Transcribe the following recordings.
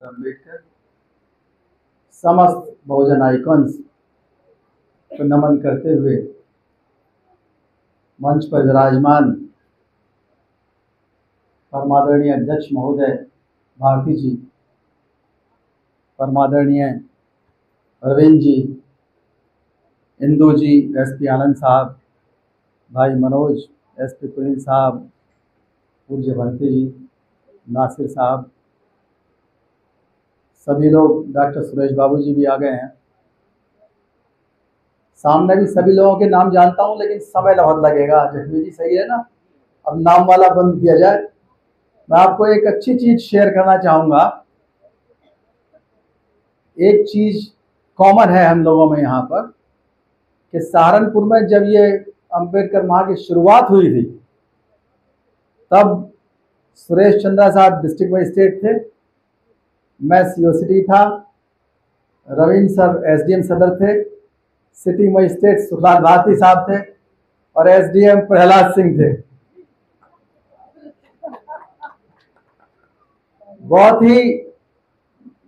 अम्बेडकर समस्त बहुजन आइकॉन्स को नमन करते हुए मंच पर विराजमान परमादरणीय अध्यक्ष महोदय भारती जी, परमादरणीय अरविंद जी, इंदू जी, एसपी आनंद साहब, भाई मनोज, एसपी कुलीन साहब, पूज्य भंते जी, नासिर साहब, सभी लोग, डॉक्टर सुरेश बाबू जी भी आ गए हैं। सामने भी सभी लोगों के नाम जानता हूं, लेकिन समय बहुत लगेगा। जखमी जी सही है ना, अब नाम वाला बंद किया जाए। मैं आपको एक अच्छी चीज शेयर करना चाहूंगा। एक चीज कॉमन है हम लोगों में यहाँ पर कि सहारनपुर में जब ये अंबेडकर माह की शुरुआत हुई थी, तब सुरेश चंद्रा साहब डिस्ट्रिक्ट मजिस्ट्रेट थे, मैं सीओसीटी था, रविंद्र सर एसडीएम सदर थे, सिटी मजिस्ट्रेट सुखलाल भारती साहब थे और एसडीएम प्रहलाद सिंह थे। बहुत ही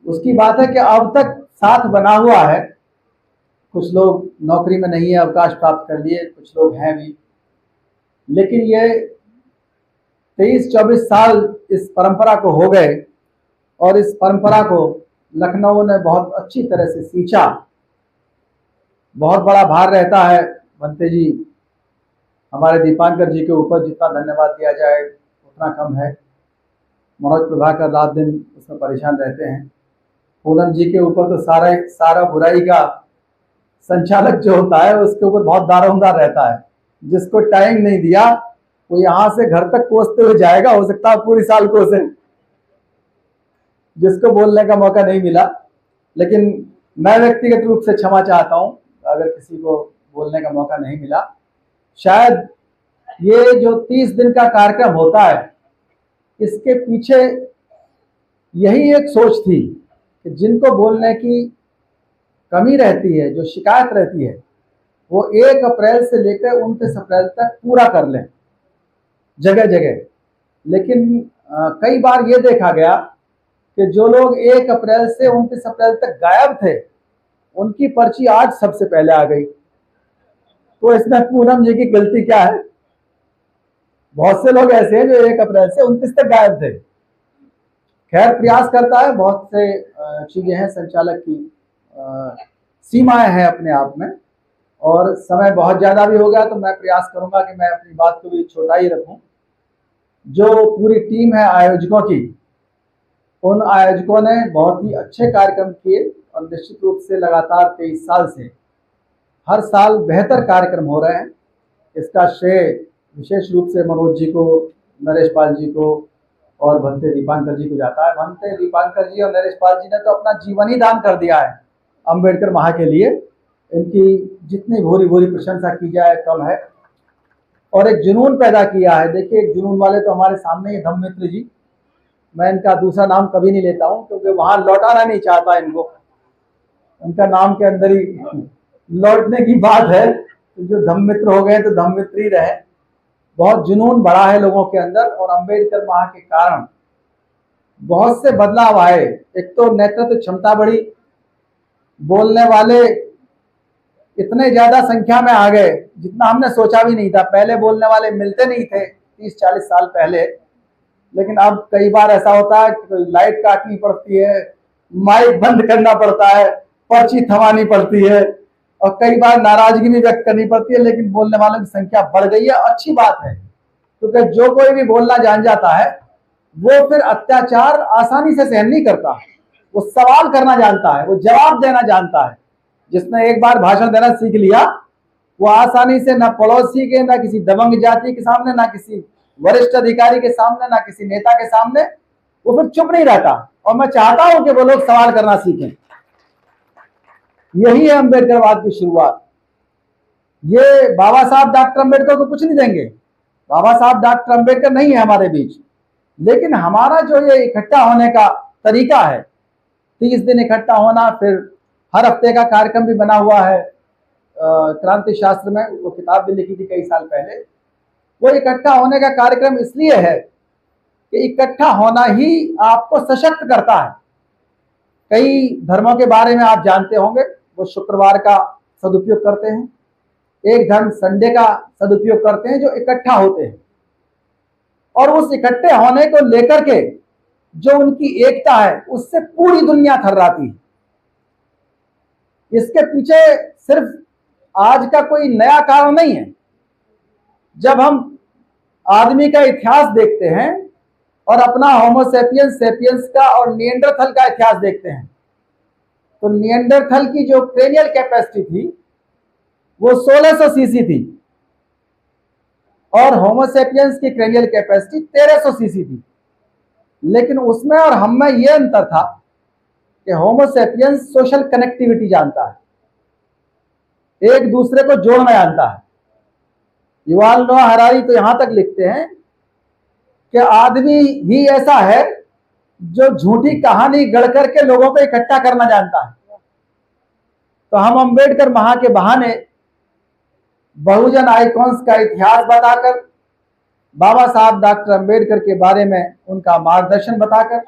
उसकी बात है कि अब तक साथ बना हुआ है। कुछ लोग नौकरी में नहीं है, अवकाश प्राप्त कर लिए, कुछ लोग हैं भी, लेकिन ये 23-24 साल इस परंपरा को हो गए और इस परंपरा को लखनऊ ने बहुत अच्छी तरह से सींचा। बहुत बड़ा भार रहता है भंते जी, हमारे दीपांकर जी के ऊपर जितना धन्यवाद दिया जाए उतना कम है। मनोज प्रभाकर रात दिन उसमें परेशान रहते हैं। पूनम जी के ऊपर तो सारा बुराई का संचालक जो होता है उसके ऊपर बहुत दारोमदार रहता है। जिसको टाइम नहीं दिया वो यहाँ से घर तक कोसते हुए जाएगा, हो सकता है पूरी साल कोसे। जिसको बोलने का मौका नहीं मिला, लेकिन मैं व्यक्तिगत रूप से क्षमा चाहता हूँ अगर किसी को बोलने का मौका नहीं मिला। शायद ये जो 30 दिन का कार्यक्रम होता है, इसके पीछे यही एक सोच थी कि जिनको बोलने की कमी रहती है, जो शिकायत रहती है, वो 1 अप्रैल से लेकर 29 अप्रैल तक पूरा कर लें जगह जगह। लेकिन कई बार ये देखा गया कि जो लोग 1 अप्रैल से 29 अप्रैल तक गायब थे, उनकी पर्ची आज सबसे पहले आ गई। तो इसमें पूनम जी की गलती क्या है? बहुत से लोग ऐसे हैं जो 1 अप्रैल से 29 तक गायब थे। खैर, प्रयास करता है, बहुत से चीजें हैं, संचालक की सीमाएं हैं अपने आप में, और समय बहुत ज्यादा भी हो गया तो मैं प्रयास करूंगा कि मैं अपनी बात को भी छोटा ही रखूं। जो पूरी टीम है आयोजकों की, उन आयोजकों ने बहुत ही अच्छे कार्यक्रम किए और निश्चित रूप से लगातार 23 साल से हर साल बेहतर कार्यक्रम हो रहे हैं। इसका श्रेय विशेष रूप से मनोज जी को, नरेश पाल जी को और भंते दीपांकर जी को जाता है। भंते दीपांकर जी और नरेश पाल जी ने तो अपना जीवन ही दान कर दिया है अंबेडकर माह के लिए। इनकी जितनी भूरी भूरी प्रशंसा की जाए कम है, और एक जुनून पैदा किया है। देखिए, एक जुनून वाले तो हमारे सामने ही धम्म मित्र जी, मैं इनका दूसरा नाम कभी नहीं लेता हूं क्योंकि वहां लौटाना नहीं चाहता इनको, उनका नाम के अंदर ही लौटने की बात है। तो जो धम्म मित्र हो गए तो धम्म मित्र ही रहे। बहुत जुनून बढ़ा है लोगों के अंदर और अंबेडकर माह के कारण बहुत से बदलाव आए। एक तो नेतृत्व क्षमता बढ़ी, बोलने वाले इतने ज्यादा संख्या में आ गए जितना हमने सोचा भी नहीं था। पहले बोलने वाले मिलते नहीं थे 30-40 साल पहले, लेकिन अब कई बार ऐसा होता है कि लाइट काटनी पड़ती है, माइक बंद करना पड़ता है, पर्ची थमानी पड़ती है और कई बार नाराजगी भी व्यक्त करनी पड़ती है, लेकिन बोलने वालों की संख्या बढ़ गई है। अच्छी बात है, क्योंकि जो कोई भी बोलना जान जाता है वो फिर अत्याचार आसानी से सहन नहीं करता। वो सवाल करना जानता है, वो जवाब देना जानता है। जिसने एक बार भाषण देना सीख लिया, वो आसानी से ना पड़ोसी के, ना किसी दबंग जाति के सामने, ना किसी वरिष्ठ अधिकारी के सामने, ना किसी नेता के सामने, वो फिर चुप नहीं रहता। और मैं चाहता हूं कि वो लोग सवाल करना सीखें। यही है अंबेडकरवाद की शुरुआत। ये बाबा साहब डॉक्टर अंबेडकर को कुछ नहीं देंगे, बाबा साहब डॉक्टर अंबेडकर नहीं है हमारे बीच, लेकिन हमारा जो ये इकट्ठा होने का तरीका है, 30 दिन इकट्ठा होना, फिर हर हफ्ते का कार्यक्रम भी बना हुआ है क्रांति शास्त्र में, वो किताब भी लिखी थी कई साल पहले। वो इकट्ठा होने का कार्यक्रम इसलिए है कि इकट्ठा होना ही आपको सशक्त करता है। कई धर्मों के बारे में आप जानते होंगे, वो शुक्रवार का सदुपयोग करते हैं, एक धर्म संडे का सदुपयोग करते हैं, जो इकट्ठा होते हैं और उस इकट्ठे होने को लेकर के जो उनकी एकता है उससे पूरी दुनिया थर्राती है। इसके पीछे सिर्फ आज का कोई नया कारण नहीं है। जब हम आदमी का इतिहास देखते हैं और अपना होमोसेपियंस सेपियंस का और निएंडरथल का इतिहास देखते हैं, तो निएंडरथल की जो क्रेनियल कैपेसिटी थी वो 1600 सीसी थी और होमोसेपियंस की क्रेनियल कैपेसिटी 1300 सीसी थी। लेकिन उसमें और हम में यह अंतर था कि होमोसेपियंस सोशल कनेक्टिविटी जानता है, एक दूसरे को जोड़ना जानता है। युवाल नोआ हरारी तो यहां तक लिखते हैं कि आदमी ही ऐसा है जो झूठी कहानी गढ़ करके लोगों को इकट्ठा करना जानता है। तो हम अंबेडकर महा के बहाने बहुजन आइकॉन्स का इतिहास बताकर, बाबा साहब डॉक्टर अंबेडकर के बारे में उनका मार्गदर्शन बताकर,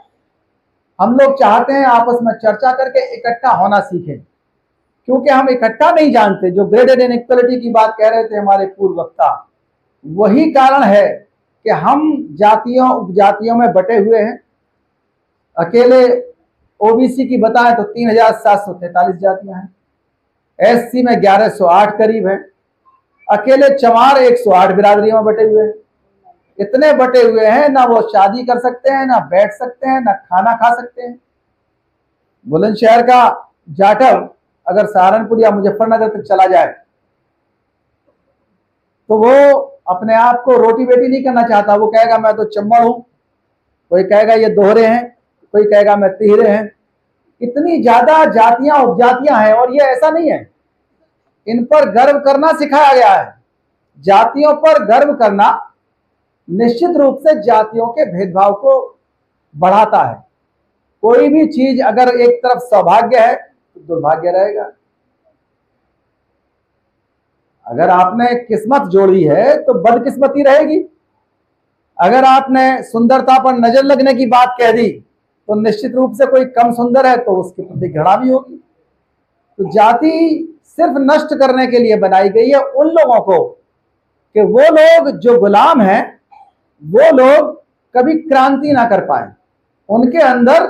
हम लोग चाहते हैं आपस में चर्चा करके इकट्ठा होना सीखें, क्योंकि हम इकट्ठा नहीं जानते। जो ग्रेडेड इनइक्वालिटी की बात कह रहे थे हमारे पूर्व वक्ता, वही कारण है कि हम जातियों उपजातियों में बटे हुए हैं। अकेले ओबीसी की बताएं तो 3743 जातियां हैं, एससी में 1108 करीब है, अकेले चमार 108 बिरादरियों में बटे हुए हैं। इतने बटे हुए हैं, ना वो शादी कर सकते हैं, ना बैठ सकते हैं, ना खाना खा सकते हैं। बुलंदशहर का जाटव अगर सहारनपुर या मुजफ्फरनगर तक चला जाए तो वो अपने आप को रोटी बेटी नहीं करना चाहता। वो कहेगा मैं तो चम्मड़ हूं, कोई कहेगा ये दोहरे हैं, कोई कहेगा मैं तिहरे हैं। इतनी ज्यादा जातियां उपजातियां हैं और ये ऐसा नहीं है, इन पर गर्व करना सिखाया गया है। जातियों पर गर्व करना निश्चित रूप से जातियों के भेदभाव को बढ़ाता है। कोई भी चीज अगर एक तरफ सौभाग्य है तो दुर्भाग्य रहेगा। अगर आपने किस्मत जोड़ी है तो बदकिस्मती रहेगी। अगर आपने सुंदरता पर नजर लगने की बात कह दी तो निश्चित रूप से कोई कम सुंदर है तो उसके प्रति घृणा भी होगी। तो जाति सिर्फ नष्ट करने के लिए बनाई गई है उन लोगों को कि वो लोग जो गुलाम हैं वो लोग कभी क्रांति ना कर पाए। उनके अंदर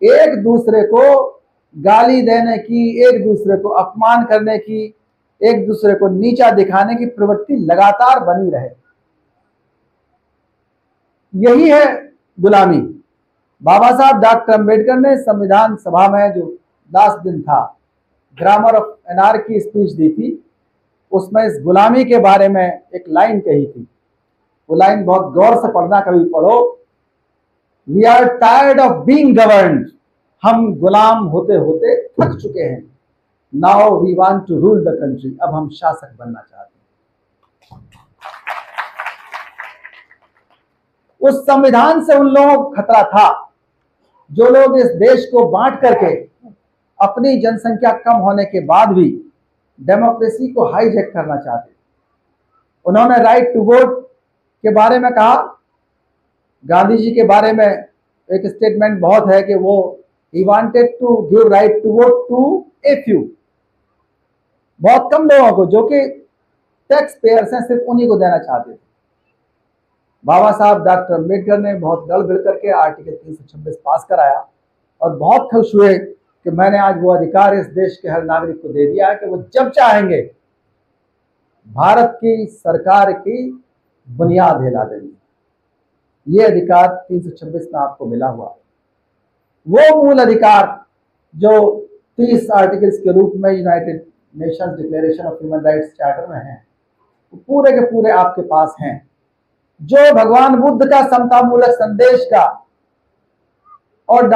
एक दूसरे को गाली देने की, एक दूसरे को अपमान करने की, एक दूसरे को नीचा दिखाने की प्रवृत्ति लगातार बनी रहे। यही है गुलामी। बाबा साहब डॉक्टर अंबेडकर ने संविधान सभा में जो लास्ट दिन था ग्रामर ऑफ एनार्की स्पीच दी थी, उसमें इस गुलामी के बारे में एक लाइन कही थी। वो लाइन बहुत गौर से पढ़ना, कभी पढ़ो। We are tired of being governed. हम गुलाम होते होते थक चुके हैं। Now we want to rule the country. अब हम शासक बनना चाहते हैं। उस संविधान से उन लोगों को खतरा था जो लोग इस देश को बांट करके अपनी जनसंख्या कम होने के बाद भी डेमोक्रेसी को हाईजैक करना चाहते। उन्होंने राइट टू वोट के बारे में कहा। गांधी जी के बारे में एक स्टेटमेंट बहुत है कि वो he wanted to give right to vote to a few, बहुत कम लोगों को जो कि टैक्स पेयर्स हैं, सिर्फ उन्हीं को देना चाहते थे। बाबा साहब डॉक्टर अंबेडकर ने बहुत गढ़ भिड़ करके आर्टिकल 326 पास कराया और बहुत खुश हुए कि मैंने आज वो अधिकार इस देश के हर नागरिक को दे दिया है कि वो जब चाहेंगे भारत की सरकार की बुनियाद हिला देंगे। ये अधिकार 326 में आपको मिला हुआ है। वो मूल अधिकार जो 30 आर्टिकल्स के रूप में United Nations declaration of human rights charter में हैं, वो पूरे के पूरे आपके पास हैं। जो भगवान बुद्ध का समता मूलक संदेश का और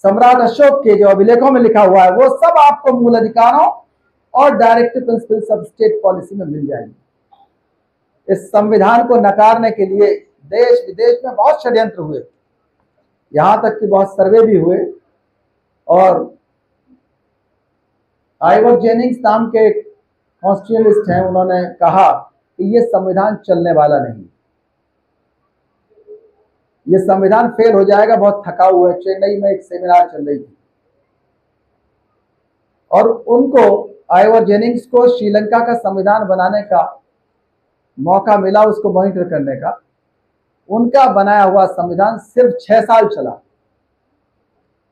सम्राट अशोक के जो अभिलेखों में लिखा हुआ है, वो सब आपको मूल अधिकारों और directive principles of state policy में मिल जाएंगे। इस संविधान को नकारने के लिए देश विदेश में बहुत षड्यंत्र हुए, यहां तक कि बहुत सर्वे भी हुए। और आइवर जेनिंग्स नाम के कॉन्स्टिट्यूशनलिस्ट हैं, उन्होंने कहा कि ये संविधान चलने वाला नहीं, ये संविधान फेल हो जाएगा। बहुत थका हुआ है। चेन्नई में एक सेमिनार चल रही थी, और उनको आइवर जेनिंग्स को श्रीलंका का संविधान बनाने का मौका मिला, उसको मॉनिटर करने का। उनका बनाया हुआ संविधान सिर्फ 6 साल चला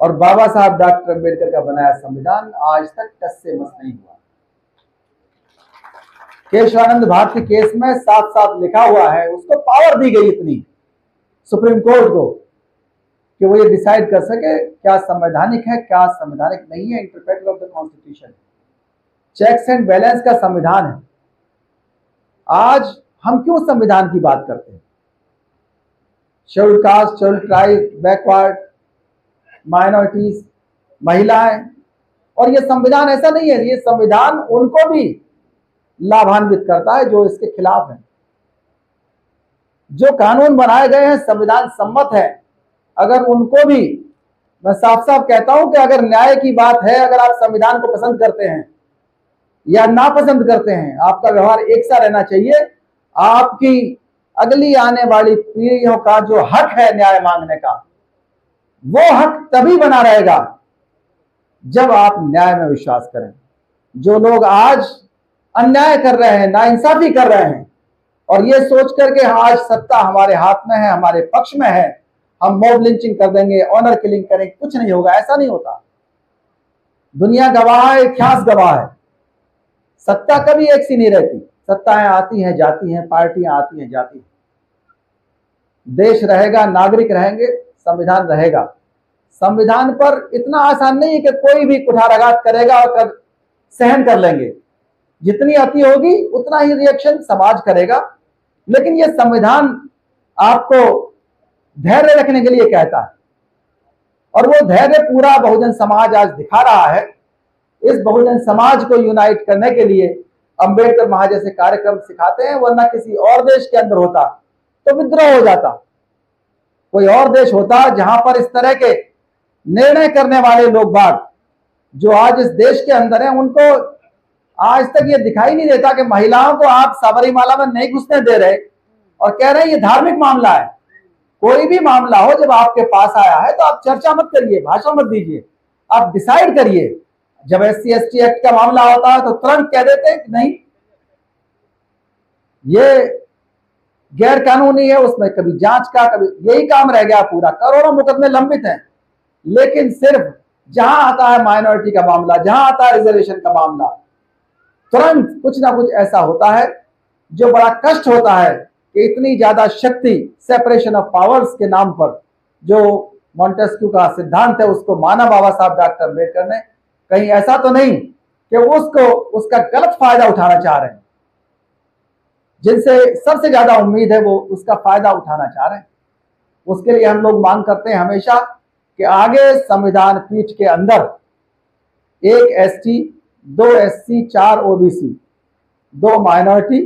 और बाबा साहब डॉक्टर अम्बेडकर का बनाया संविधान आज तक टस से मस नहीं हुआ। केशवानंद भारती केस में साफ साफ लिखा हुआ है, उसको पावर दी गई इतनी सुप्रीम कोर्ट को कि वो ये डिसाइड कर सके क्या संवैधानिक है क्या संवैधानिक नहीं है। Interpreter of the constitution, checks and balance का संविधान है। आज हम क्यों संविधान की बात करते हैं? Scheduled caste, scheduled tribe, backward, minorities, महिलाएं, और ये संविधान ऐसा नहीं है, ये संविधान उनको भी लाभान्वित करता है जो इसके खिलाफ है। जो कानून बनाए गए हैं संविधान सम्मत है, अगर उनको भी, मैं साफ साफ कहता हूं कि अगर न्याय की बात है, अगर आप संविधान को पसंद करते हैं या नापसंद करते हैं, आपका व्यवहार एक सा रहना चाहिए। आपकी अगली आने वाली पीढ़ियों का जो हक है न्याय मांगने का, वो हक तभी बना रहेगा जब आप न्याय में विश्वास करें। जो लोग आज अन्याय कर रहे हैं, नाइंसाफी कर रहे हैं, और ये सोच करके आज सत्ता हमारे हाथ में है, हमारे पक्ष में है, हम मॉब लिंचिंग कर देंगे, ऑनर किलिंग करेंगे, कुछ नहीं होगा, ऐसा नहीं होता। दुनिया गवाह है, इतिहास गवाह है, सत्ता कभी एक सी नहीं रहती। सत्ताएं आती हैं जाती हैं, पार्टियां आती हैं जाती हैं। देश रहेगा, नागरिक रहेंगे, संविधान रहेगा। संविधान पर इतना आसान नहीं है कि कोई भी कुठाराघात करेगा और सहन कर लेंगे। जितनी अति होगी उतना ही रिएक्शन समाज करेगा, लेकिन यह संविधान आपको धैर्य रखने के लिए कहता है, और वो धैर्य पूरा बहुजन समाज आज दिखा रहा है। इस बहुजन समाज को यूनाइट करने के लिए अंबेडकर महा जैसे कार्यक्रम सिखाते हैं, वरना किसी और देश के अंदर होता तो विद्रोह हो जाता। कोई और देश होता जहां पर इस तरह के निर्णय करने वाले लोग बाग जो आज इस देश के अंदर हैं, उनको आज तक ये दिखाई नहीं देता कि महिलाओं को आप सबरीमाला में नहीं घुसने दे रहे और कह रहे हैं ये धार्मिक मामला है। कोई भी मामला हो, जब आपके पास आया है तो आप चर्चा मत करिए, भाषण मत दीजिए, आप डिसाइड करिए। जब SC/ST एक्ट का मामला होता है तो तुरंत कह देते हैं कि नहीं, ये गैर कानूनी है, उसमें कभी जांच का, कभी यही काम रह गया पूरा। करोड़ों मुकदमे लंबित हैं, लेकिन सिर्फ जहां आता है माइनॉरिटी का मामला, जहां आता है रिजर्वेशन का मामला, तुरंत कुछ ना कुछ ऐसा होता है जो बड़ा कष्ट होता है कि इतनी ज्यादा शक्ति, सेपरेशन ऑफ पावर्स के नाम पर जो मॉन्टेस्क्यू का सिद्धांत है उसको माना बाबा साहब डॉक्टर अम्बेडकर ने। कहीं ऐसा तो नहीं कि उसको उसका गलत फायदा उठाना चाह रहे हैं। जिनसे सबसे ज्यादा उम्मीद है वो उसका फायदा उठाना चाह रहे हैं। उसके लिए हम लोग मांग करते हैं हमेशा कि आगे संविधान पीठ के अंदर 1 ST, 2 SC, 4 OBC, 2 माइनॉरिटी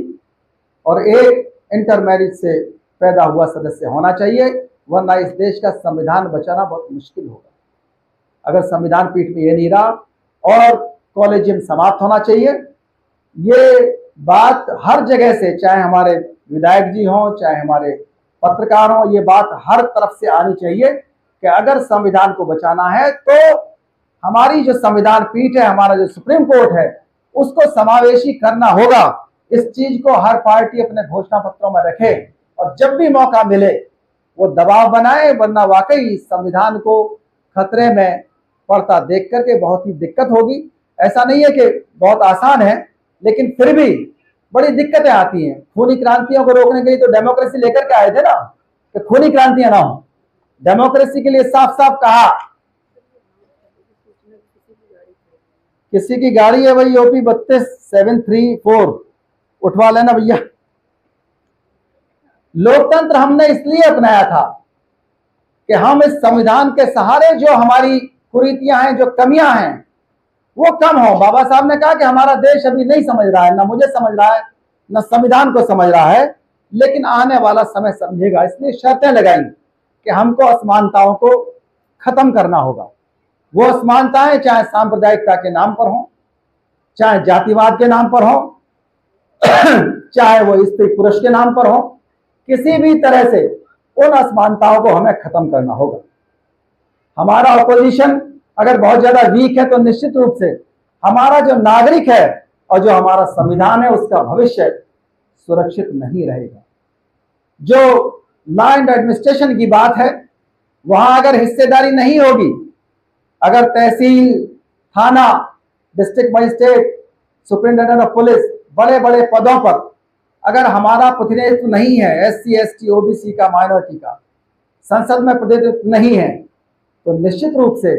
और 1 इंटरमैरिज से पैदा हुआ सदस्य होना चाहिए, वरना इस देश का संविधान बचाना बहुत मुश्किल होगा। अगर संविधान पीठ में ये नहीं रहा और कॉलेजियम समाप्त होना चाहिए। ये बात हर जगह से, चाहे हमारे विधायक जी हों, चाहे हमारे पत्रकार हों, ये बात हर तरफ से आनी चाहिए कि अगर संविधान को बचाना है तो हमारी जो संविधान पीठ है, हमारा जो सुप्रीम कोर्ट है, उसको समावेशी करना होगा। इस चीज को हर पार्टी अपने घोषणा पत्रों में रखे और जब भी मौका मिले वो दबाव बनाए, वरना वाकई संविधान को खतरे में पड़ता देख करके बहुत ही दिक्कत होगी। ऐसा नहीं है कि बहुत आसान है, लेकिन फिर भी बड़ी दिक्कतें आती हैं। खूनी क्रांतियों को रोकने के लिए तो डेमोक्रेसी लेकर के आए थे ना, कि खूनी क्रांतियां ना हो। डेमोक्रेसी के लिए साफ साफ कहा, किसी की गाड़ी है भाई OP 32734 उठवा लेना भैया। लोकतंत्र हमने इसलिए अपनाया था कि हम इस संविधान के सहारे जो हमारी कुरीतियां हैं, जो कमियां हैं, वो कम हो। बाबा साहब ने कहा कि हमारा देश अभी नहीं समझ रहा है, ना मुझे समझ रहा है, ना संविधान को समझ रहा है, लेकिन आने वाला समय समझेगा। इसलिए शर्तें लगाई कि हमको असमानताओं को खत्म करना होगा। वो असमानताएं चाहे सांप्रदायिकता के नाम पर हो, चाहे जातिवाद के नाम पर हो, चाहे वो स्त्री पुरुष के नाम पर हो, किसी भी तरह से उन असमानताओं को हमें खत्म करना होगा। हमारा ऑपोजिशन अगर बहुत ज्यादा वीक है तो निश्चित रूप से हमारा जो नागरिक है और जो हमारा संविधान है उसका भविष्य सुरक्षित नहीं रहेगा। जो लॉ एंड एडमिनिस्ट्रेशन की बात है, वहां अगर हिस्सेदारी नहीं होगी, अगर तहसील, थाना, district magistrate, superintendent of police, बड़े बड़े पदों पर अगर हमारा प्रतिनिधित्व नहीं है, SC ST OBC का, माइनॉरिटी का, संसद में प्रतिनिधित्व नहीं है, तो निश्चित रूप से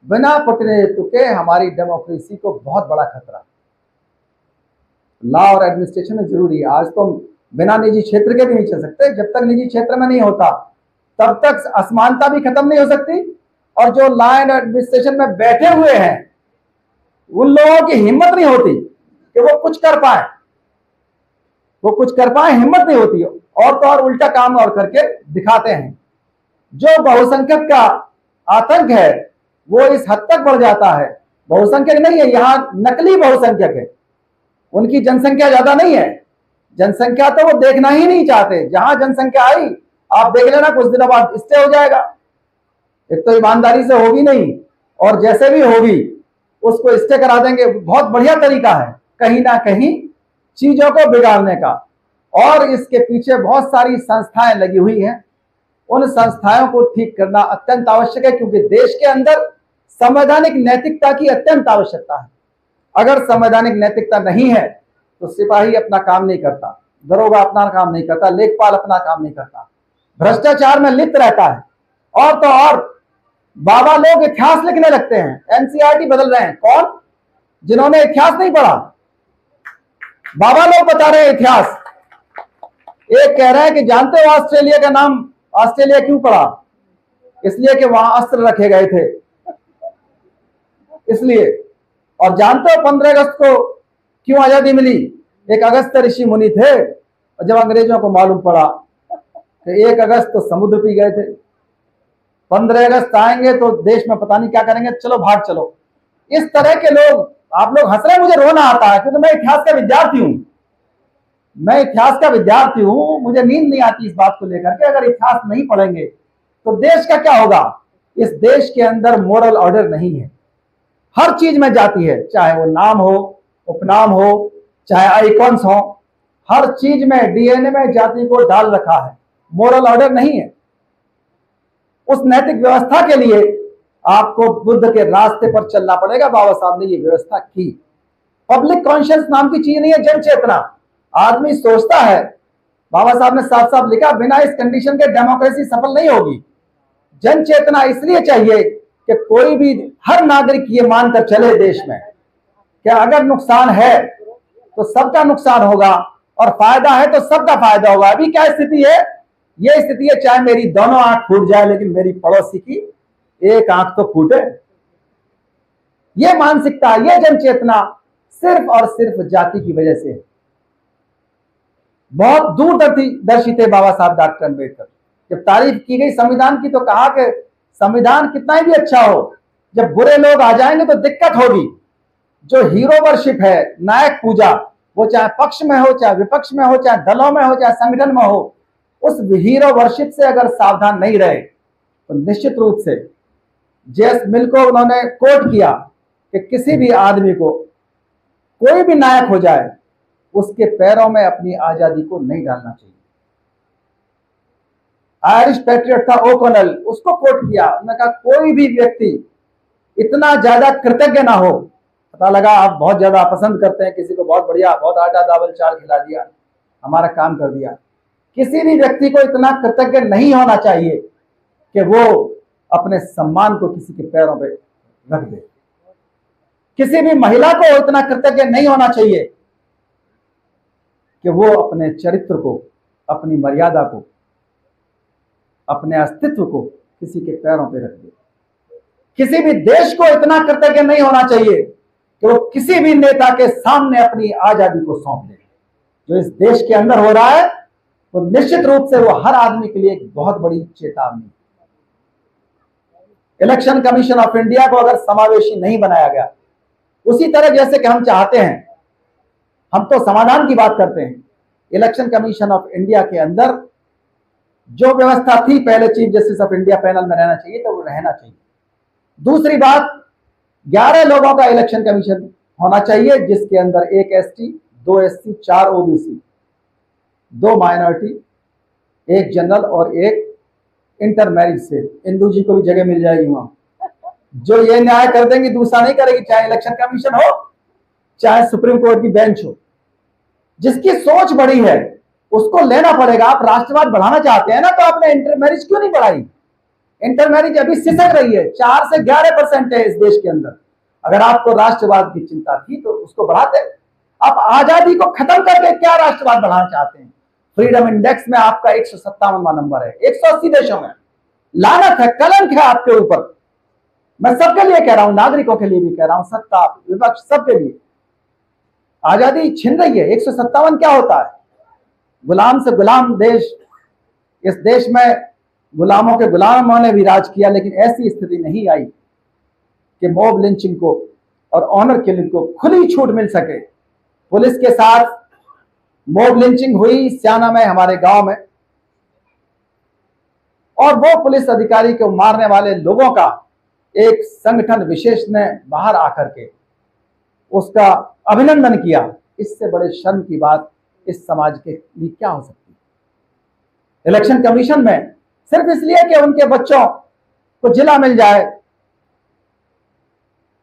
बिना प्रतिनिधित्व के हमारी डेमोक्रेसी को बहुत बड़ा खतरा। लॉ और एडमिनिस्ट्रेशन जरूरी है। आज तो बिना निजी क्षेत्र के भी नहीं चल सकते। जब तक निजी क्षेत्र में नहीं होता तब तक असमानता भी खत्म नहीं हो सकती। और जो लॉ एंड एडमिनिस्ट्रेशन में बैठे हुए हैं उन लोगों की हिम्मत नहीं होती कि वो कुछ कर पाए, हिम्मत नहीं होती, और तो और उल्टा काम और करके दिखाते हैं। जो बहुसंख्यक का आतंक है वो इस हद तक बढ़ जाता है, बहुसंख्यक नहीं है, यहां नकली बहुसंख्यक है, उनकी जनसंख्या ज्यादा नहीं है, जनसंख्या तो वो देखना ही नहीं चाहते। जहां जनसंख्या आई आप देख लेना कुछ दिनों बाद स्टे हो जाएगा। एक तो ईमानदारी से होगी नहीं, और जैसे भी होगी उसको स्टे करा देंगे। बहुत बढ़िया तरीका है कहीं ना कहीं चीजों को बिगाड़ने का, और इसके पीछे बहुत सारी संस्थाएं लगी हुई हैं। उन संस्थाओं को ठीक करना अत्यंत आवश्यक है, क्योंकि देश के अंदर संवैधानिक नैतिकता की अत्यंत आवश्यकता है। अगर संवैधानिक नैतिकता नहीं है तो सिपाही अपना काम नहीं करता, दरोगा अपना काम नहीं करता, लेखपाल अपना काम नहीं करता, भ्रष्टाचार में लिप्त रहता है। और तो और बाबा लोग इतिहास लिखने लगते हैं, NCERT बदल रहे हैं। कौन? जिन्होंने इतिहास नहीं पढ़ा, बाबा लोग बता रहे हैं इतिहास। एक कह रहे हैं कि जानते हो ऑस्ट्रेलिया का नाम ऑस्ट्रेलिया क्यों पड़ा? इसलिए कि वहां अस्त्र रखे गए थे, इसलिए। और जानते हो 15 अगस्त को क्यों आजादी मिली? एक अगस्त ऋषि मुनि थे, और जब अंग्रेजों को मालूम पड़ा कि 1 अगस्त तो समुद्र पी गए थे, 15 अगस्त आएंगे तो देश में पता नहीं क्या करेंगे, चलो भाग चलो। इस तरह के लोग, आप लोग हंस रहे हैं, मुझे रोना आता है, क्योंकि मैं इतिहास का विद्यार्थी हूं। मुझे नींद नहीं आती इस बात को लेकर के। अगर इतिहास नहीं पढ़ेंगे तो देश का क्या होगा? इस देश के अंदर मोरल ऑर्डर नहीं है, हर चीज में जाती है, चाहे वो नाम हो, उपनाम हो, चाहे आइकॉन्स हो, हर चीज में DNA में जाति को डाल रखा है, मोरल ऑर्डर नहीं है। उस नैतिक व्यवस्था के लिए आपको बुद्ध के रास्ते पर चलना पड़ेगा। बाबा साहब ने ये व्यवस्था की। पब्लिक कॉन्शियस नाम की चीज नहीं है, जन चेतना। आदमी सोचता है, बाबा साहब ने साफ साफ लिखा, बिना इस कंडीशन के डेमोक्रेसी सफल नहीं होगी। जन चेतना इसलिए चाहिए कि कोई भी, हर नागरिक ये मानकर चले देश में कि अगर नुकसान है तो सबका नुकसान होगा, और फायदा है तो सबका फायदा होगा। अभी क्या स्थिति है? ये स्थिति है, चाहे मेरी दोनों आंख फूट जाए लेकिन मेरी पड़ोसी की एक आंख तो फूटे। ये मानसिकता, ये जन चेतना सिर्फ और सिर्फ जाति की वजह से। बहुत दूरदर्शी थे बाबा साहब डॉक्टर अम्बेडकर। जब तारीफ की गई संविधान की तो कहा कि संविधान कितना भी अच्छा हो, जब बुरे लोग आ जाएंगे तो दिक्कत होगी। जो हीरो वर्शिप है, नायक पूजा, वो चाहे पक्ष में हो, चाहे विपक्ष में हो, चाहे दलों में हो, चाहे संगठन में हो, उस हीरो वर्शिप से अगर सावधान नहीं रहे तो निश्चित रूप से जेएस मिल को उन्होंने कोट किया कि किसी भी आदमी को, कोई भी नायक हो जाए, उसके पैरों में अपनी आजादी को नहीं डालना चाहिए। आयरिश पैट्रियट था ओकोनल, उसको कोट किया, उन्होंने कहा कोई भी व्यक्ति इतना ज्यादा कृतज्ञ ना हो। पता लगा आप बहुत ज्यादा पसंद करते हैं किसी को, बहुत बढ़िया, बहुत आटा दावल चाल खिला दिया, हमारा काम कर दिया। किसी भी व्यक्ति को इतना कृतज्ञ नहीं होना चाहिए कि वो अपने सम्मान को किसी के पैरों पे रख दे। किसी भी महिला को इतना कृतज्ञ नहीं होना चाहिए कि वो अपने चरित्र को, अपनी मर्यादा को, अपने अस्तित्व को किसी के पैरों पे रख दे। किसी भी देश को इतना कृतज्ञ नहीं होना चाहिए कि वो किसी भी नेता के सामने अपनी आजादी को सौंप दे। जो इस देश के अंदर हो रहा है तो निश्चित रूप से वो हर आदमी के लिए एक बहुत बड़ी चेतावनी। इलेक्शन कमीशन ऑफ इंडिया को अगर समावेशी नहीं बनाया गया, उसी तरह जैसे कि हम चाहते हैं, हम तो समाधान की बात करते हैं, इलेक्शन कमीशन ऑफ इंडिया के अंदर जो व्यवस्था थी, पहले chief justice of India panel में रहना चाहिए तो वो रहना चाहिए। दूसरी बात, 11 लोगों का इलेक्शन कमीशन होना चाहिए, जिसके अंदर 1 ST, 2 SC, 4 OBC, 2 minority, 1 general और 1 इंटर मैरिज से। इंदू जी को भी जगह मिल जाएगी वहां, जो ये न्याय कर देंगी दूसरा नहीं करेगी, चाहे इलेक्शन कमीशन हो, चाहे सुप्रीम कोर्ट की बेंच हो। जिसकी सोच बड़ी है उसको लेना पड़ेगा। आप राष्ट्रवाद बढ़ाना चाहते हैं ना, तो आपने इंटर मैरिज क्यों नहीं बढ़ाई? इंटर मैरिज अभी सिसक रही है, 4 से 11% है इस देश के अंदर। अगर आपको राष्ट्रवाद की चिंता थी तो उसको बढ़ाते। आप आजादी को खत्म करके क्या राष्ट्रवाद बढ़ाना चाहते हैं? फ्रीडम इंडेक्स में आपका 157वां नंबर है 180 देशों में। लानत है, कलंक है आपके ऊपर। मैं सबके लिए कह रहा हूं, नागरिकों के लिए भी कह रहा हूं, सत्ता विपक्ष सबके लिए। आजादी छिन रही है। 157 क्या होता है? गुलाम से गुलाम देश। इस देश में गुलामों के गुलामों ने भी राज किया, लेकिन ऐसी स्थिति नहीं आई कि मॉब लिंचिंग को और ऑनर किलिंग को खुली छूट मिल सके। पुलिस के साथ मॉब लिंचिंग हुई स्याना में, हमारे गांव में, और वो पुलिस अधिकारी को मारने वाले लोगों का एक संगठन विशेष ने बाहर आकर के उसका अभिनंदन किया। इससे बड़े शर्म की बात इस समाज के लिए क्या हो सकती है? इलेक्शन कमीशन में सिर्फ इसलिए कि उनके बच्चों को जिला मिल जाए।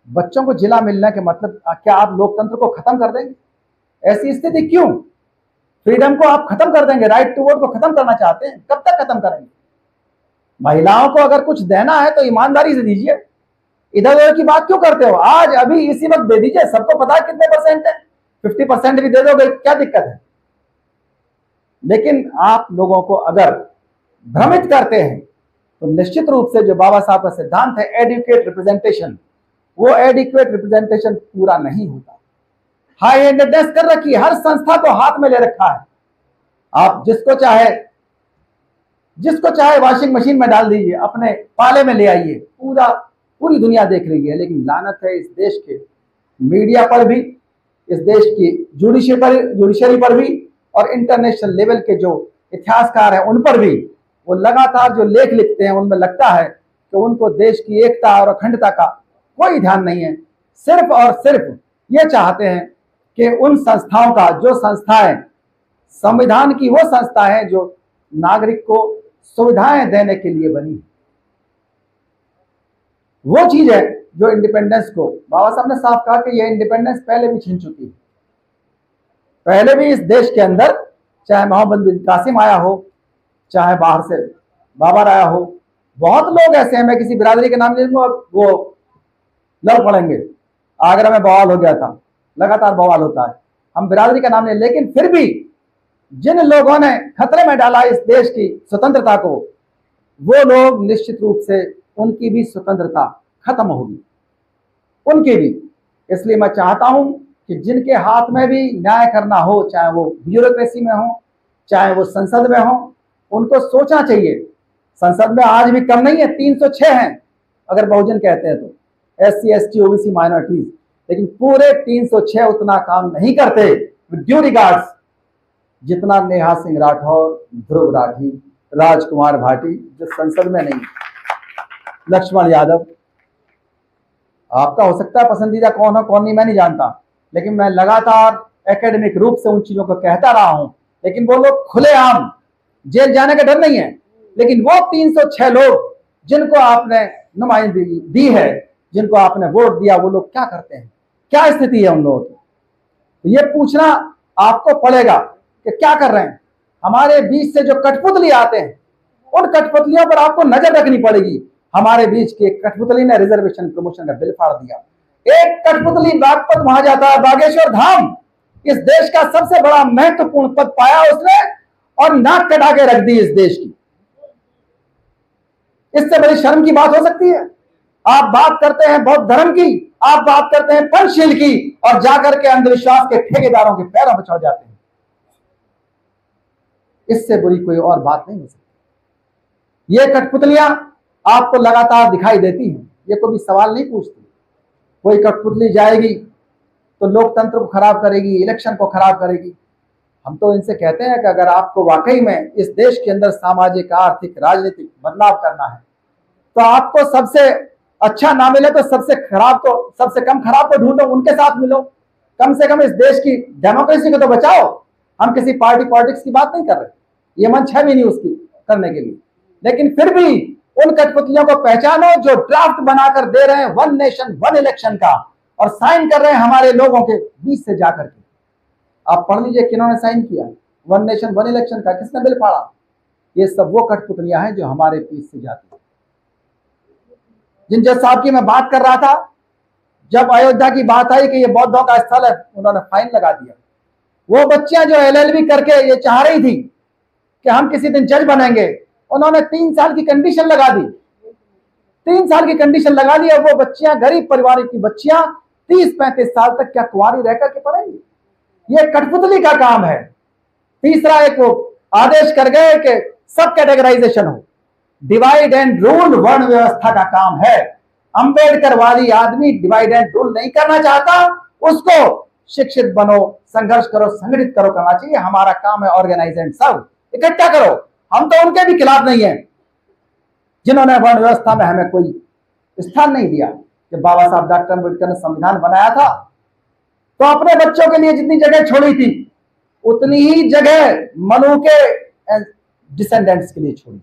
बच्चों को जिला मिलने के मतलब क्या आप लोकतंत्र को खत्म कर देंगे? ऐसी स्थिति क्यों? फ्रीडम को आप खत्म कर देंगे? राइट टू वोट को खत्म करना चाहते हैं? कब तक खत्म करेंगे? महिलाओं को अगर कुछ देना है तो ईमानदारी से दीजिए। इधर उधर की बात क्यों करते हो? आज अभी इसी वक्त दे दीजिए। सबको पता है कितने परसेंट है, 50% भी दे दोगे, क्या दिक्कत है? लेकिन आप लोगों को अगर भ्रमित करते हैं तो निश्चित रूप से जो बाबा साहब का सिद्धांत है एडुकेट रिप्रेजेंटेशन, वो एडिक्वेट रिप्रेजेंटेशन पूरा नहीं होता। हाई हैंडेडनेस कर रखी है, हर संस्था को हाथ में ले रखा है। आप जिसको चाहे वॉशिंग मशीन में डाल दीजिए, अपने पाले में ले आइए। पूरी दुनिया देख रही है। लेकिन लानत है इस देश के मीडिया पर भी, इस देश की जुडिशरी पर भी, और इंटरनेशनल लेवल के जो इतिहासकार हैं उन पर भी। वो लगातार जो लेख लिखते हैं उनमें लगता है कि उनको देश की एकता और अखंडता का कोई ध्यान नहीं है। सिर्फ और सिर्फ ये चाहते हैं कि उन संस्थाओं का, जो संस्थाएं संविधान की वो संस्था है जो नागरिक को सुविधाएं देने के लिए बनी, वो चीज है जो इंडिपेंडेंस को, बाबा साहब ने साफ कहा कि ये इंडिपेंडेंस पहले भी छीन चुकी है। पहले भी इस देश के अंदर चाहे मोहम्मद बिन कासिम आया हो, चाहे बाहर से बाबर आया हो, बहुत लोग ऐसे हैं, मैं किसी बिरादरी के नाम ले लूंगा, वो लड़ पड़ेंगे। आगरा में बवाल हो गया था, लगातार बवाल होता है, हम बिरादरी का नाम ले, लेकिन फिर भी जिन लोगों ने खतरे में डाला इस देश की स्वतंत्रता को, वो लोग निश्चित रूप से उनकी भी स्वतंत्रता खत्म होगी, उनकी भी। इसलिए मैं चाहता हूं कि जिनके हाथ में भी न्याय करना हो, चाहे वो ब्यूरोक्रेसी में हो, चाहे वो संसद में हो, उनको सोचना चाहिए। संसद में आज भी कम नहीं है, 306 हैं अगर बहुजन कहते हैं तो, SC ST OBC माइनॉरिटीज, लेकिन पूरे 306 उतना काम नहीं करते विद ड्यू रिगार्ड्स जितना नेहा सिंह राठौर, ध्रुव राठी, राजकुमार भाटी जो संसद में नहीं, लक्ष्मण यादव। आपका हो सकता है पसंदीदा कौन है कौन नहीं मैं नहीं जानता, लेकिन मैं लगातार एकेडमिक रूप से उन चीजों को कहता रहा हूं। लेकिन वो लोग खुलेआम, जेल जाने का डर नहीं है, लेकिन वो 306 लोग जिनको आपने नुमाइंदगी दी है, जिनको आपने वोट दिया, वो लोग क्या करते हैं, क्या स्थिति है उन लोगों की? तो ये पूछना आपको पड़ेगा कि क्या कर रहे हैं। हमारे बीच से जो कठपुतली आते हैं, उन कठपुतलियों पर आपको नजर रखनी पड़ेगी। हमारे बीच की एक कठपुतली ने रिजर्वेशन प्रमोशन का बिल फाड़ दिया। एक कठपुतली बागपत वहां जाता है, बागेश्वर धाम, इस देश का सबसे बड़ा महत्वपूर्ण पद पाया उसने, और नाक कटा के रख दी इस देश की। इससे बड़ी शर्म की बात हो सकती है? आप बात करते हैं बौद्ध धर्म की, आप बात करते हैं पंचशील की, और जाकर के अंधविश्वास के ठेकेदारों के पैरों पर चढ़ जाते हैं। इससे बुरी कोई और बात नहीं हो सकती। ये कठपुतलियां आपको लगातार दिखाई देती हैं, ये कोई सवाल नहीं पूछती। कोई कठपुतली जाएगी तो लोकतंत्र को खराब करेगी, इलेक्शन को खराब करेगी। हम तो इनसे कहते हैं कि अगर आपको वाकई में इस देश के अंदर सामाजिक, आर्थिक, राजनीतिक बदलाव करना है, तो आपको सबसे अच्छा ना मिले तो सबसे कम खराब को ढूंढो, उनके साथ मिलो, कम से कम इस देश की डेमोक्रेसी को तो बचाओ। हम किसी पार्टी पॉलिटिक्स की बात नहीं कर रहे, ये मंच है भी नहीं उसकी करने के लिए, लेकिन फिर भी उन कठपुतलियों को पहचानो जो ड्राफ्ट बनाकर दे रहे हैं वन नेशन वन इलेक्शन का, और साइन कर रहे हैं हमारे लोगों के बीच से जाकर के। आप पढ़ लीजिए किन्होंने साइन किया वन नेशन वन इलेक्शन का, किसने बिल फाड़ा। ये सब वो कठपुतलियां हैं जो हमारे बीच से जाती हैं। जिन जज साहब की मैं बात कर रहा था, जब अयोध्या की बात आई कि ये बौद्धों का स्थल है, उन्होंने फाइन लगा दिया। वो बच्चियां जो LLB करके ये चाह रही थी कि हम किसी दिन जज बनेंगे, उन्होंने 3 साल की कंडीशन लगा दी, 3 साल की कंडीशन लगा दी। अब वो बच्चियां, गरीब परिवार की बच्चियां 30-35 साल तक क्या कुंवारी रह करके पढ़ेंगी? ये कठपुतली का काम है। तीसरा एक वो आदेश कर गए कि सब कैटेगराइजेशन हो, डिवाइड एंड रूल वर्ण व्यवस्था का काम है। अंबेडकर वाली आदमी डिवाइड एंड रूल नहीं करना चाहता, उसको शिक्षित बनो, संघर्ष करो, संगठित करो करना चाहिए। हमारा काम है ऑर्गेनाइज एंड सर्व, इकट्ठा करो। हम तो उनके भी खिलाफ नहीं है जिन्होंने वर्ण व्यवस्था में हमें कोई स्थान नहीं दिया। जब बाबा साहब डॉक्टर अम्बेडकर ने संविधान बनाया था तो अपने बच्चों के लिए जितनी जगह छोड़ी थी उतनी ही जगह मनु के डिसेंडेंट्स के लिए छोड़ी।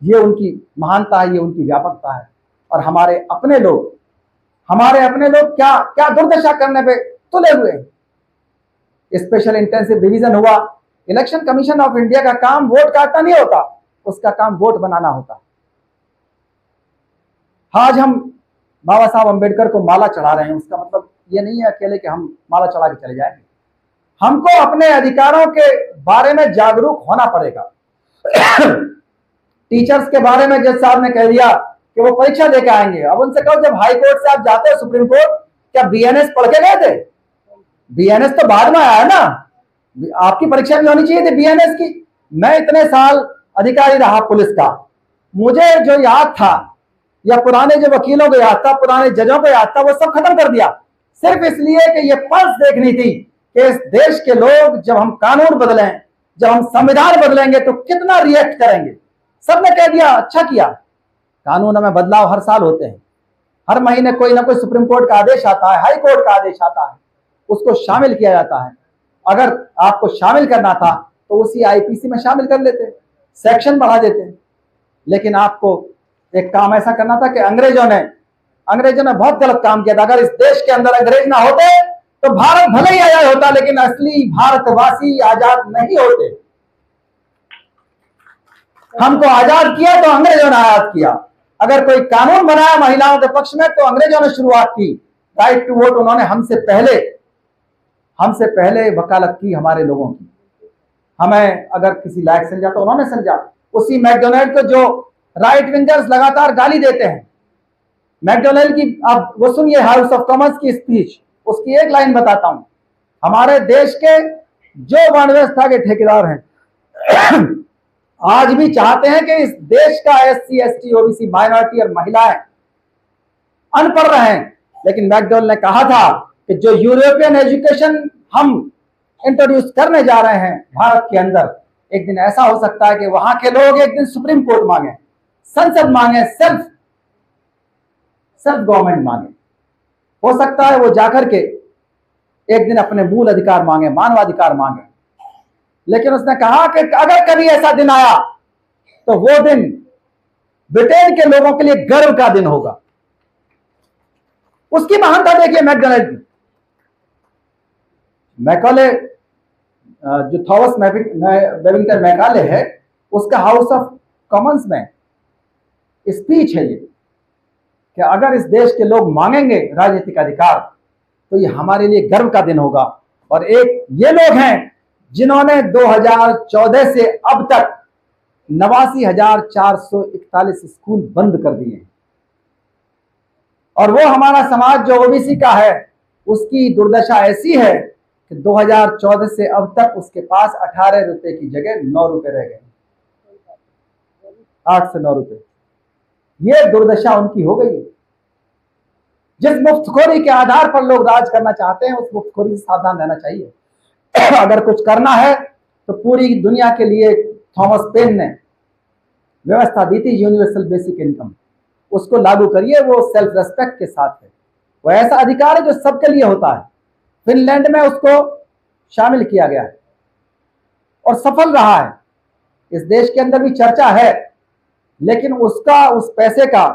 ये उनकी महानता है, ये उनकी व्यापकता है। और हमारे अपने लोग क्या क्या दुर्दशा करने पे तुले हुए हैं। स्पेशल इंटेंसिव डिवीजन हुआ। इलेक्शन कमीशन ऑफ इंडिया का काम वोट काटना नहीं होता, उसका काम वोट बनाना होता। आज हम बाबा साहब अंबेडकर को माला चढ़ा रहे हैं, उसका मतलब ये नहीं है अकेले कि हम माला चढ़ा के चले जाएंगे। हमको अपने अधिकारों के बारे में जागरूक होना पड़ेगा। टीचर्स के बारे में जज साहब ने कह दिया कि वो परीक्षा देके आएंगे। अब उनसे कहो, जब हाई कोर्ट से आप जाते हो सुप्रीम कोर्ट, क्या BNS पढ़ के गए थे? BNS तो बाद में आया है ना, आपकी परीक्षा भी होनी चाहिए थी BNS की। मैं इतने साल अधिकारी रहा पुलिस का, मुझे जो याद था या पुराने जो वकीलों को याद था, पुराने जजों को याद था, वो सब खत्म कर दिया, सिर्फ इसलिए कि ये पल्स देखनी थी कि इस देश के लोग जब हम कानून बदलें, जब हम संविधान बदलेंगे तो कितना रिएक्ट करेंगे। सबने कह दिया अच्छा किया। कानूनों में बदलाव हर साल होते हैं, हर महीने कोई ना कोई सुप्रीम कोर्ट का आदेश आता है, हाई कोर्ट का आदेश आता है, उसको शामिल किया जाता है। अगर आपको शामिल करना था तो उसी IPC में शामिल कर लेते, सेक्शन बढ़ा देते। लेकिन आपको एक काम ऐसा करना था कि अंग्रेजों ने बहुत गलत काम किया था। अगर इस देश के अंदर अंग्रेज ना होते तो भारत भले ही आजाद होता, लेकिन असली भारतवासी आजाद नहीं होते। हमको आजाद किया तो अंग्रेजों ने आजाद किया। अगर कोई कानून बनाया महिलाओं के पक्ष में तो अंग्रेजों ने शुरुआत की। राइट टू वोट उन्होंने हमसे पहले वकालत की हमारे लोगों की। हमें अगर किसी लायक समझा तो उन्होंने समझा। उसी मैकडोनाल्ड को जो राइट विंगर्स लगातार गाली देते हैं, मैकडोनाल्ड की आप वो सुनिए हाउस ऑफ कॉमन्स की स्पीच, उसकी एक लाइन बताता हूं। हमारे देश के जो वर्ण व्यवस्था के ठेकेदार हैं आज भी चाहते हैं कि इस देश का SC ST OBC माइनॉरिटी और महिलाएं अनपढ़ रहें, लेकिन मैकडोनाल्ड ने कहा था कि जो यूरोपियन एजुकेशन हम इंट्रोड्यूस करने जा रहे हैं भारत के अंदर, एक दिन ऐसा हो सकता है कि वहां के लोग एक दिन सुप्रीम कोर्ट मांगे, संसद मांगे, सेल्फ गवर्नमेंट मांगे। हो सकता है वो जाकर के एक दिन अपने मूल अधिकार मांगे, मानवाधिकार मांगे। लेकिन उसने कहा कि अगर कभी ऐसा दिन आया तो वो दिन ब्रिटेन के लोगों के लिए गर्व का दिन होगा। उसकी महानता देखिए मैकडोनाल्ड की। मैकाले जो थॉमस बेबिंगटन मैकाले है, उसका हाउस ऑफ कॉमन्स में स्पीच है ये कि अगर इस देश के लोग मांगेंगे राजनीतिक अधिकार तो ये हमारे लिए गर्व का दिन होगा। और एक ये लोग हैं जिन्होंने 2014 से अब तक 89,441 स्कूल बंद कर दिए हैं। और वो हमारा समाज जो OBC का है, उसकी दुर्दशा ऐसी है कि 2014 से अब तक उसके पास 18 रुपए की जगह 9 रुपए रह गए, 8 से 9 रुपए। ये दुर्दशा उनकी हो गई है। जिस मुफ्तखोरी के आधार पर लोग राज करना चाहते हैं, उस मुफ्तखोरी से सावधान रहना चाहिए। अगर कुछ करना है तो पूरी दुनिया के लिए थॉमस पेन ने व्यवस्था दी थी यूनिवर्सल बेसिक इनकम, उसको लागू करिए, वो सेल्फ रेस्पेक्ट के साथ है, वो ऐसा अधिकार है जो सबके लिए होता है। फिनलैंड में उसको शामिल किया गया है और सफल रहा है। इस देश के अंदर भी चर्चा है, लेकिन उसका, उस पैसे का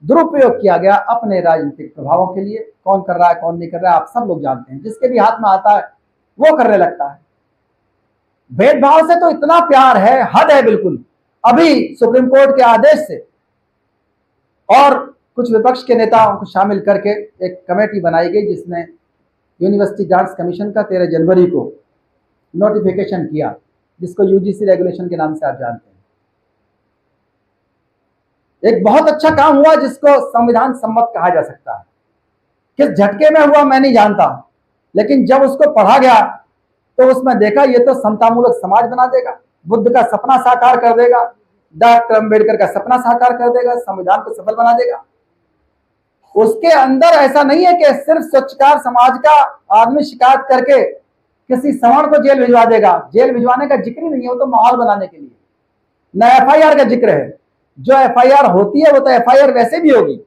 दुरुपयोग किया गया अपने राजनीतिक प्रभावों के लिए। कौन कर रहा है, कौन नहीं कर रहा है, आप सब लोग जानते हैं। जिसके भी हाथ में आता है वो करने लगता है। भेदभाव से तो इतना प्यार है, हद है बिल्कुल। अभी सुप्रीम कोर्ट के आदेश से और कुछ विपक्ष के नेताओं को शामिल करके एक कमेटी बनाई गई, जिसने यूनिवर्सिटी ग्रांट्स कमीशन का 13 जनवरी को नोटिफिकेशन किया, जिसको यूजीसी रेगुलेशन के नाम से आप जानते हैं। एक बहुत अच्छा काम हुआ, जिसको संविधान सम्मत कहा जा सकता है। किस झटके में हुआ मैं नहीं जानता, लेकिन जब उसको पढ़ा गया तो उसमें देखा ये तो समतामूलक समाज बना देगा, बुद्ध का सपना साकार कर देगा, डॉक्टर अंबेडकर का सपना साकार कर देगा, संविधान को सफल बना देगा। उसके अंदर ऐसा नहीं है कि सिर्फ स्वच्छकार समाज का आदमी शिकायत करके किसी सवर्ण को जेल भिजवा देगा। जेल भिजवाने का जिक्र ही नहीं है, वो तो माहौल बनाने के लिए न एफआईआर का जिक्र है। जो एफआईआर होती है वो तो एफआईआर वैसे भी होगी,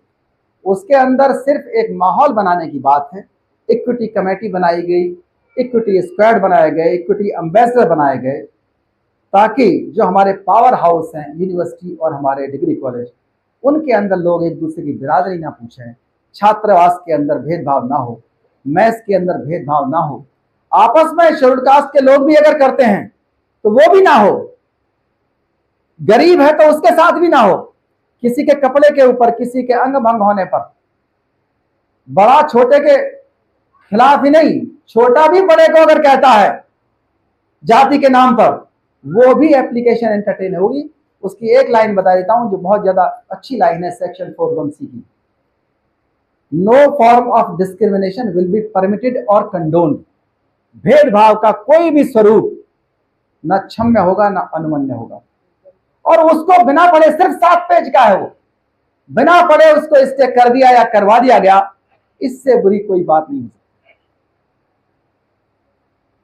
उसके अंदर सिर्फ एक माहौल बनाने की बात है। इक्विटी कमेटी बनाई गई, इक्विटी स्क्वाड बनाए गए, इक्विटी एम्बेसडर बनाए गए, ताकि जो हमारे पावर हाउस हैं यूनिवर्सिटी और हमारे डिग्री कॉलेज, उनके अंदर लोग एक दूसरे की बिरादरी ना पूछें, छात्रावास के अंदर भेदभाव ना हो, मैस के अंदर भेदभाव ना हो, आपस में शेड्यूल्ड कास्ट के लोग भी अगर करते हैं तो वो भी ना हो, गरीब है तो उसके साथ भी ना हो, किसी के कपड़े के ऊपर, किसी के अंग भंग होने पर बड़ा छोटे के खिलाफ ही नहीं, छोटा भी बड़े को अगर कहता है जाति के नाम पर, वो भी एप्लीकेशन एंटरटेन होगी। उसकी एक लाइन बता देता हूं जो बहुत ज्यादा अच्छी लाइन है, सेक्शन 4(1)(c) की। No form of discrimination will be permitted और कंडोन्ड। भेदभाव का कोई भी स्वरूप न क्षम्य होगा न अनुमन्य होगा। और उसको बिना पढ़े, सिर्फ 7 पेज का है वो, बिना पढ़े उसको स्टे कर दिया या करवा दिया गया, इससे बुरी कोई बात नहीं हो सकती।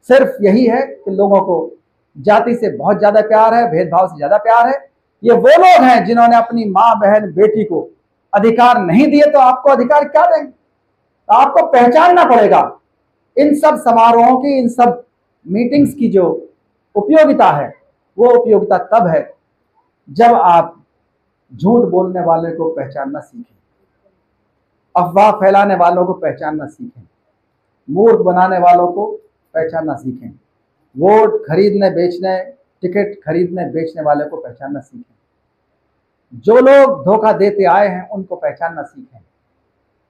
सिर्फ यही है कि लोगों को जाति से बहुत ज्यादा प्यार है, भेदभाव से ज्यादा प्यार है। ये वो लोग हैं जिन्होंने अपनी मां, बहन, बेटी को अधिकार नहीं दिए, तो आपको अधिकार क्या देंगे? तो आपको पहचानना पड़ेगा। इन सब समारोहों की, इन सब मीटिंग्स की जो उपयोगिता है, वो उपयोगिता तब है जब आप झूठ बोलने वाले को पहचानना सीखें, अफवाह फैलाने वालों को पहचानना सीखें, मूर्ख बनाने वालों को पहचानना सीखें, वोट खरीदने बेचने, टिकट खरीदने बेचने वाले को पहचानना सीखें, जो लोग धोखा देते आए हैं उनको पहचानना सीखें,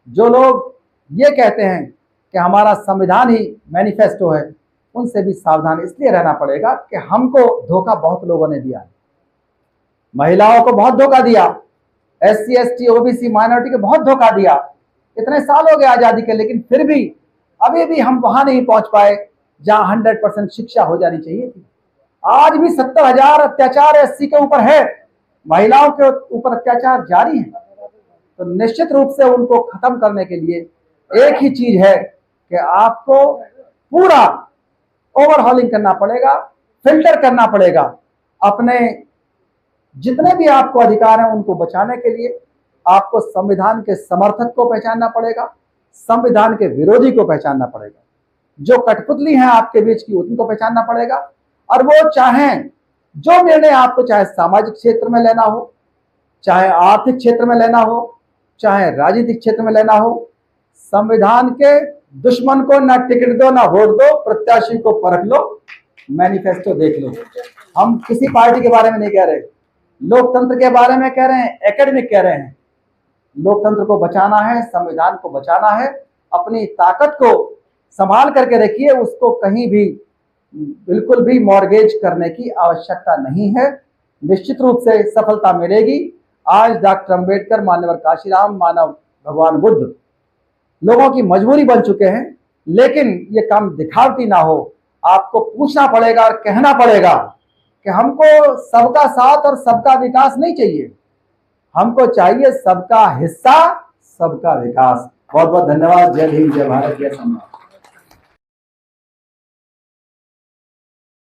जो लोग ये कहते हैं कि हमारा संविधान ही मैनिफेस्टो है, उनसे भी सावधान इसलिए रहना पड़ेगा कि हमको धोखा बहुत लोगों ने दिया है। महिलाओं को बहुत धोखा दिया, SC ST OBC माइनॉरिटी को बहुत धोखा दिया। इतने साल हो गए आजादी के, लेकिन फिर भी अभी भी हम वहां नहीं पहुंच पाए जहां 100% शिक्षा हो जानी चाहिए थी। आज भी 70,000 अत्याचार SC के ऊपर है, महिलाओं के ऊपर अत्याचार जारी है। तो निश्चित रूप से उनको खत्म करने के लिए एक ही चीज है कि आपको पूरा ओवरहॉलिंग करना पड़ेगा, फिल्टर करना पड़ेगा। अपने जितने भी आपको अधिकार हैं उनको बचाने के लिए आपको संविधान के समर्थक को पहचानना पड़ेगा, संविधान के विरोधी को पहचानना पड़ेगा, जो कठपुतली हैं आपके बीच की उनको पहचानना पड़ेगा। और वो चाहें जो निर्णय आपको, चाहे सामाजिक क्षेत्र में लेना हो, चाहे आर्थिक क्षेत्र में लेना हो, चाहे राजनीतिक क्षेत्र में लेना हो, संविधान के दुश्मन को ना टिकट दो, ना वोट दो, प्रत्याशी को परख लो, मैनिफेस्टो देख लो। हम किसी पार्टी के बारे में नहीं कह रहे, लोकतंत्र के बारे में कह रहे हैं, एकेडमिक कह रहे हैं। लोकतंत्र को बचाना है, संविधान को बचाना है, अपनी ताकत को संभाल करके रखिए, उसको कहीं भी बिल्कुल भी मॉर्गेज करने की आवश्यकता नहीं है। निश्चित रूप से सफलता मिलेगी। आज डॉक्टर अंबेडकर, मान्यवर काशीराम, मानव भगवान बुद्ध लोगों की मजबूरी बन चुके हैं, लेकिन ये काम दिखावटी ना हो। आपको पूछना पड़ेगा और कहना पड़ेगा कि हमको सबका साथ और सबका विकास नहीं चाहिए, हमको चाहिए सबका हिस्सा, सबका विकास। बहुत बहुत धन्यवाद। जय हिंद, जय भारत, जय संविधान।